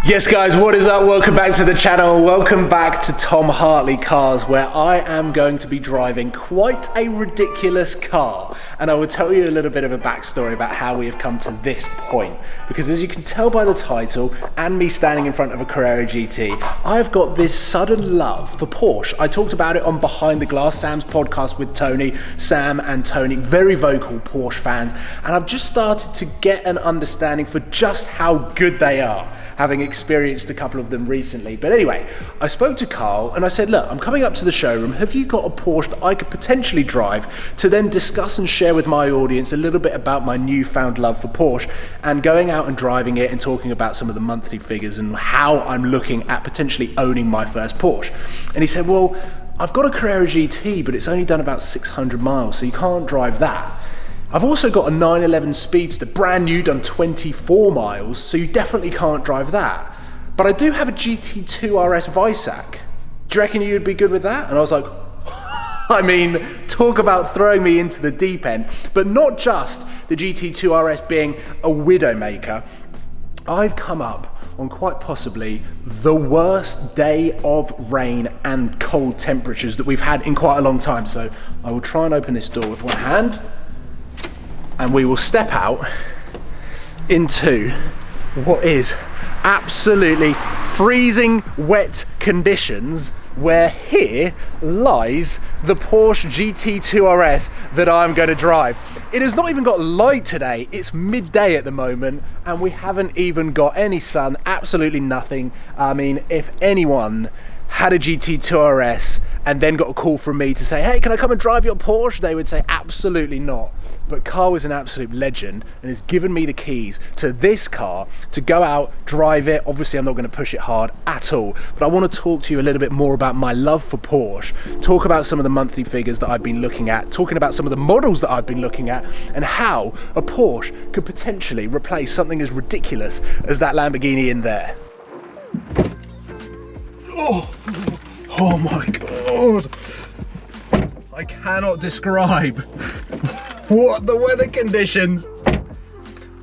Yes guys, what is up? Welcome back to the channel. Welcome back to Tom Hartley Cars, where I am going to be driving quite a ridiculous car. And I will tell you a little bit of a backstory about how we have come to this point. Because as you can tell by the title and me standing in front of a Carrera GT, I've got this sudden love for Porsche. I talked about it on Behind the Glass, Sam's podcast with Tony. Sam and Tony, very vocal Porsche fans. And I've just started to get an understanding for just how good they are, having experienced a couple of them recently. But anyway, I spoke to Carl and I said, look, I'm coming up to the showroom. Have you got a Porsche that I could potentially drive to then discuss and share with my audience a little bit about my newfound love for Porsche and going out and driving it and talking about some of the monthly figures and how I'm looking at potentially owning my first Porsche. And he said, well, I've got a Carrera GT, but it's only done about 600 miles, so you can't drive that. I've also got a 911 Speedster, brand new, done 24 miles, so you definitely can't drive that. But I do have a GT2 RS Weissach. Do you reckon you'd be good with that? And I was like, I mean, talk about throwing me into the deep end. But not just the GT2 RS being a widowmaker. I've come up on quite possibly the worst day of rain and cold temperatures that we've had in quite a long time. So I will try and open this door with one hand, and we will step out into what is absolutely freezing wet conditions, where here lies the Porsche GT2 RS that I'm going to drive. It has not even got light today. It's midday at the moment and we haven't even got any sun, absolutely nothing. I mean, if anyone had a GT2 RS and then got a call from me to say, hey, can I come and drive your Porsche? They would say, absolutely not. But Carl is an absolute legend and has given me the keys to this car to go out, drive it. Obviously, I'm not going to push it hard at all, but I want to talk to you a little bit more about my love for Porsche, talk about some of the monthly figures that I've been looking at, talking about some of the models that I've been looking at, and how a Porsche could potentially replace something as ridiculous as that Lamborghini in there. Oh my God. I cannot describe what the weather conditions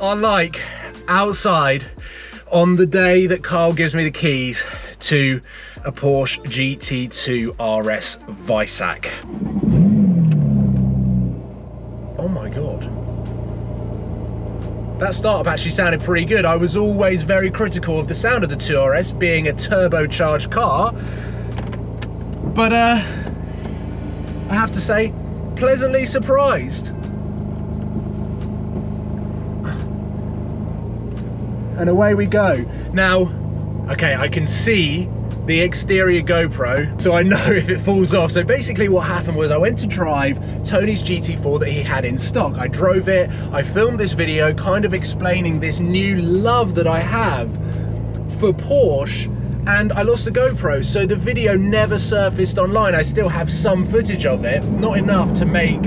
are like outside on the day that Carl gives me the keys to a Porsche GT2 RS Weissach. Oh my God. That startup actually sounded pretty good. I was always very critical of the sound of the 2RS being a turbocharged car, but I have to say, pleasantly surprised. And away we go. Now, okay, I can see the exterior GoPro, so I know if it falls off. So basically what happened was I went to drive Tony's GT4 that he had in stock. I drove it, I filmed this video kind of explaining this new love that I have for Porsche, and I lost the GoPro, so the video never surfaced online. I still have some footage of it, not enough to make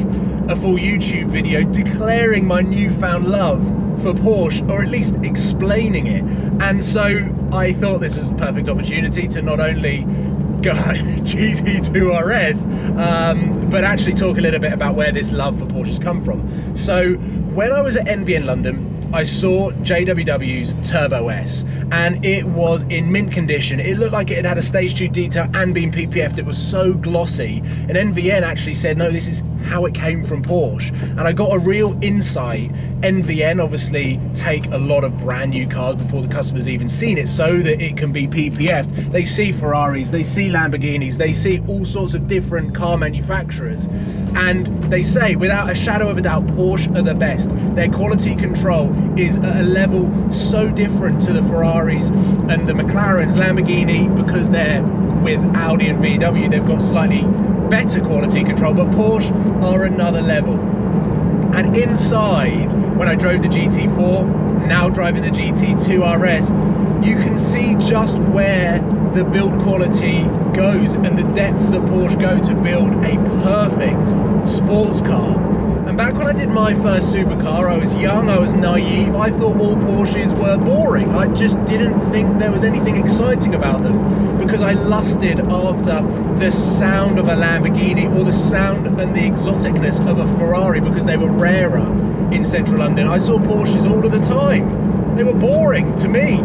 a full YouTube video declaring my newfound love for Porsche, or at least explaining it. And so I thought this was a perfect opportunity to not only go GT2 RS, but actually talk a little bit about where this love for Porsches come from. So when I was at Envy in London, I saw JWW's Turbo S, and it was in mint condition. It looked like it had had a stage 2 detail and been PPF'd. It was so glossy, and NVN actually said, no, this is how it came from Porsche. And I got a real insight. NVN obviously take a lot of brand new cars before the customer's even seen it, so that it can be PPF'd. They see Ferraris, they see Lamborghinis, they see all sorts of different car manufacturers, and they say, without a shadow of a doubt, Porsche are the best. Their quality control is at a level so different to the Ferraris and the McLarens. Lamborghini, because they're with Audi and VW, they've got slightly better quality control, but Porsche are another level. And inside, when I drove the GT4, now driving the GT2 RS, you can see just where the build quality goes and the depths that Porsche go to build a perfect sports car. And back when I did my first supercar, I was young, I was naive, I thought all Porsches were boring. I just didn't think there was anything exciting about them, because I lusted after the sound of a Lamborghini or the sound and the exoticness of a Ferrari, because they were rarer in central London. I saw Porsches all of the time. They were boring to me.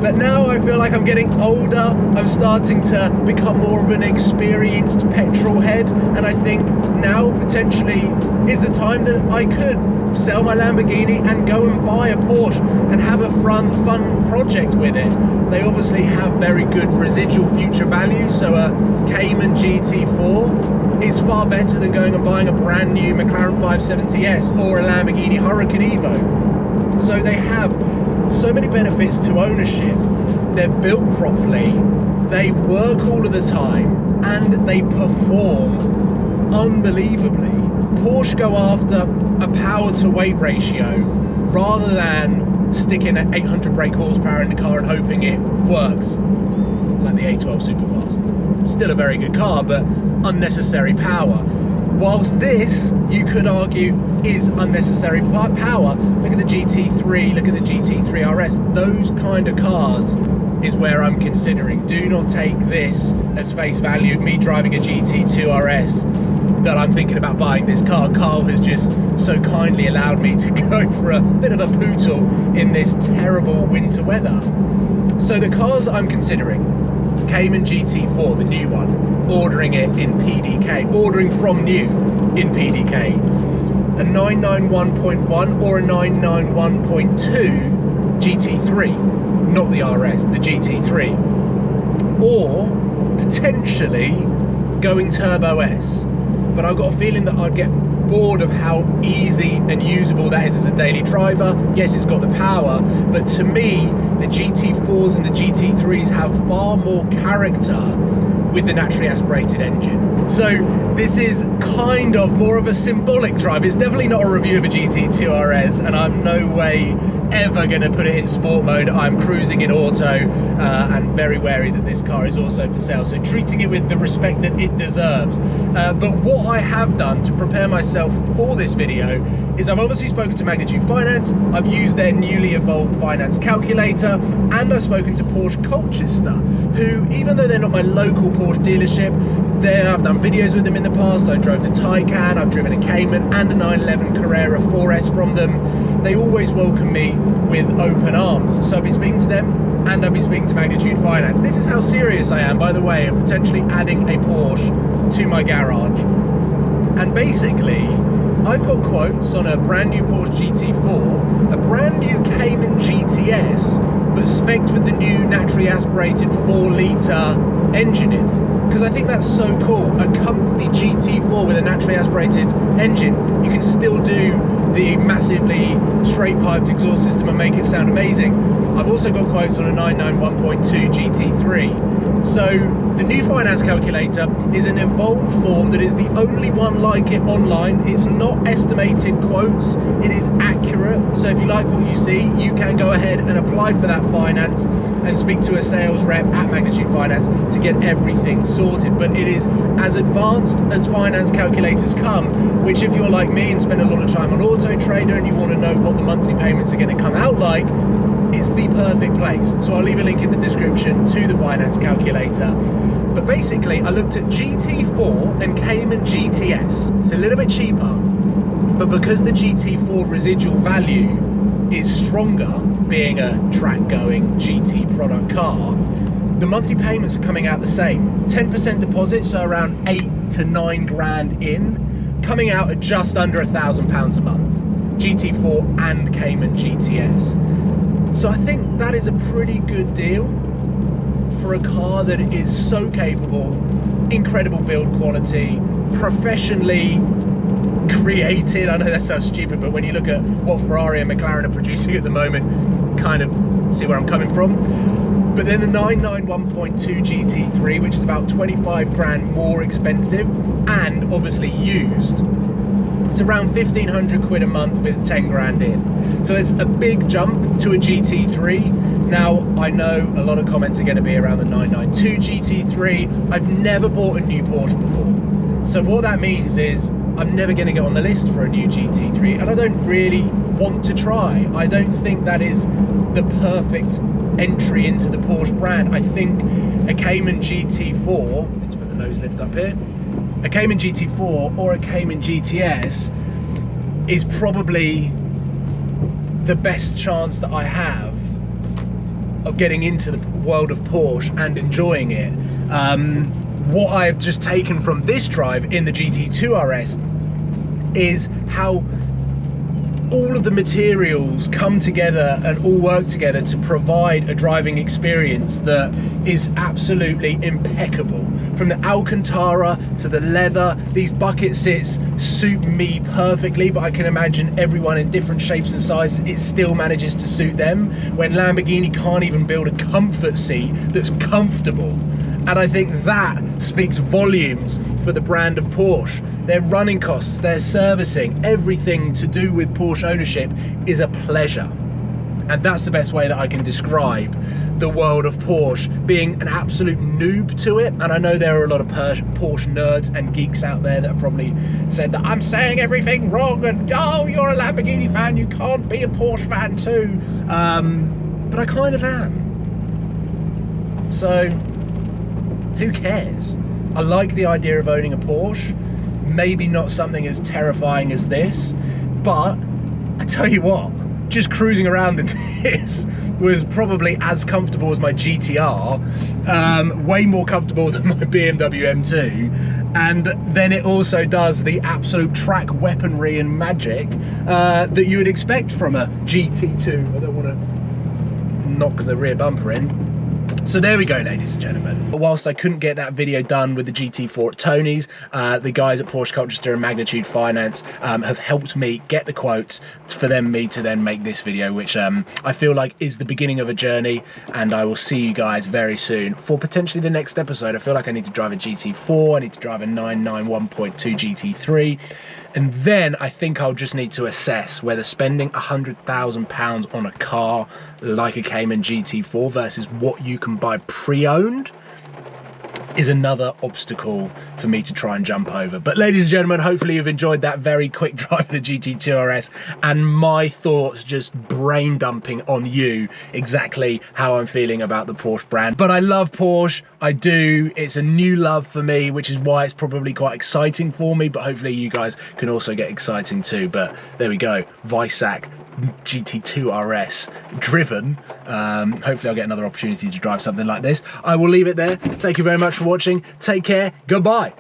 But now I feel like I'm getting older, I'm starting to become more of an experienced petrol head, and I think now potentially is the time that I could sell my Lamborghini and go and buy a Porsche and have a fun project with it. They obviously have very good residual future value, so a Cayman GT4 is far better than going and buying a brand new McLaren 570S or a Lamborghini Huracan Evo. So they have so many benefits to ownership. They're built properly, they work all of the time, and they perform unbelievably. Porsche go after a power to weight ratio rather than sticking at 800 brake horsepower in the car and hoping it works, like the A12 Supercars. Still a very good car, but unnecessary power. Whilst this, you could argue, is unnecessary power. Look at the GT3, look at the GT3 RS. Those kind of cars is where I'm considering. Do not take this as face value, me driving a GT2 RS, that I'm thinking about buying this car. Carl has just so kindly allowed me to go for a bit of a poodle in this terrible winter weather. So the cars I'm considering, Cayman GT4, the new one, ordering it in PDK, ordering from new in PDK, a 991.1 or a 991.2 GT3, not the RS, the GT3, or potentially going Turbo S. But I've got a feeling that I'd get bored of how easy and usable that is as a daily driver. Yes, it's got the power, but to me, the GT4s and the GT3s have far more character with the naturally aspirated engine. So this is kind of more of a symbolic drive. It's definitely not a review of a GT2 RS, and I'm no way ever going to put it in sport mode. I'm cruising in auto and very wary that this car is also for sale, so treating it with the respect that it deserves. But what I have done to prepare myself for this video is I've obviously spoken to Magnitude Finance, I've used their newly evolved finance calculator, and I've spoken to Porsche Colchester, who, even though they're not my local Porsche dealership, I've done videos with them in the past. I drove the Taycan, I've driven a Cayman and a 911 Carrera 4S from them. They always welcome me with open arms. So I've been speaking to them and I've been speaking to Magnitude Finance. This is how serious I am, by the way, of potentially adding a Porsche to my garage. And basically, I've got quotes on a brand new Porsche GT4, a brand new Cayman GTS, but spec'd with the new naturally aspirated 4-litre engine in. Because I think that's so cool. A comfy GT4 with a naturally aspirated engine. You can still do the massively straight piped exhaust system and make it sound amazing. I've also got quotes on a 991.2 GT3. So the new finance calculator is an evolved form that is the only one like it online. It's not estimated quotes, it is accurate. So if you like what you see, you can go ahead and apply for that finance and speak to a sales rep at Magnitude Finance to get everything sorted. But it is as advanced as finance calculators come, which if you're like me and spend a lot of time on Auto Trader and you want to know what the monthly payments are going to come out like, it's the perfect place. So I'll leave a link in the description to the finance calculator. But basically, I looked at GT4 and Cayman GTS. It's a little bit cheaper, but because the GT4 residual value is stronger, being a track-going GT product car, the monthly payments are coming out the same. 10% deposit, so around 8 to 9 grand in, coming out at just under £1,000 a month. GT4 and Cayman GTS. So I think that is a pretty good deal for a car that is so capable, incredible build quality, professionally created. I know that sounds stupid, but when you look at what Ferrari and McLaren are producing at the moment, kind of see where I'm coming from. But then the 991.2 GT3, which is about 25 grand more expensive and obviously used, it's around 1,500 quid a month with 10 grand in. So it's a big jump to a GT3. Now, I know a lot of comments are going to be around the 992 GT3. I've never bought a new Porsche before. So what that means is I'm never going to get on the list for a new GT3, and I don't really want to try. I don't think that is the perfect entry into the Porsche brand. I think a Cayman GT4, let's put the nose lift up here, a Cayman GT4 or a Cayman GTS is probably the best chance that I have of getting into the world of Porsche and enjoying it. What I've just taken from this drive in the GT2 RS is how all of the materials come together and all work together to provide a driving experience that is absolutely impeccable. From the Alcantara to the leather, these bucket seats suit me perfectly, but I can imagine everyone in different shapes and sizes, it still manages to suit them, when Lamborghini can't even build a comfort seat that's comfortable. And I think that speaks volumes for the brand of Porsche. Their running costs, their servicing, everything to do with Porsche ownership is a pleasure. And that's the best way that I can describe the world of Porsche, being an absolute noob to it. And I know there are a lot of Porsche nerds and geeks out there that have probably said that I'm saying everything wrong and, oh, you're a Lamborghini fan, you can't be a Porsche fan too. But I kind of am. So, who cares? I like the idea of owning a Porsche. Maybe not something as terrifying as this, but I tell you what, just cruising around in this was probably as comfortable as my GTR, way more comfortable than my BMW M2, and then it also does the absolute track weaponry and magic that you would expect from a GT2. I don't want to knock the rear bumper in. So there we go, ladies and gentlemen. Whilst I couldn't get that video done with the GT4 at Tony's, the guys at Porsche Colchester and Magnitude Finance have helped me get the quotes for me to then make this video, which I feel like is the beginning of a journey, and I will see you guys very soon for potentially the next episode. I feel like I need to drive a GT4, I need to drive a 991.2 GT3, and then I think I'll just need to assess whether spending £100,000 on a car like a Cayman GT4 versus what you can buy pre-owned is another obstacle for me to try and jump over. But ladies and gentlemen, hopefully you've enjoyed that very quick drive of the GT2 RS and my thoughts just brain dumping on you exactly how I'm feeling about the Porsche brand. But I love Porsche, I do. It's a new love for me, which is why it's probably quite exciting for me, but hopefully you guys can also get exciting too. But there we go, Weissach GT2 RS driven. Hopefully I'll get another opportunity to drive something like this. I will leave it there. Thank you very much for watching. Take care. Goodbye.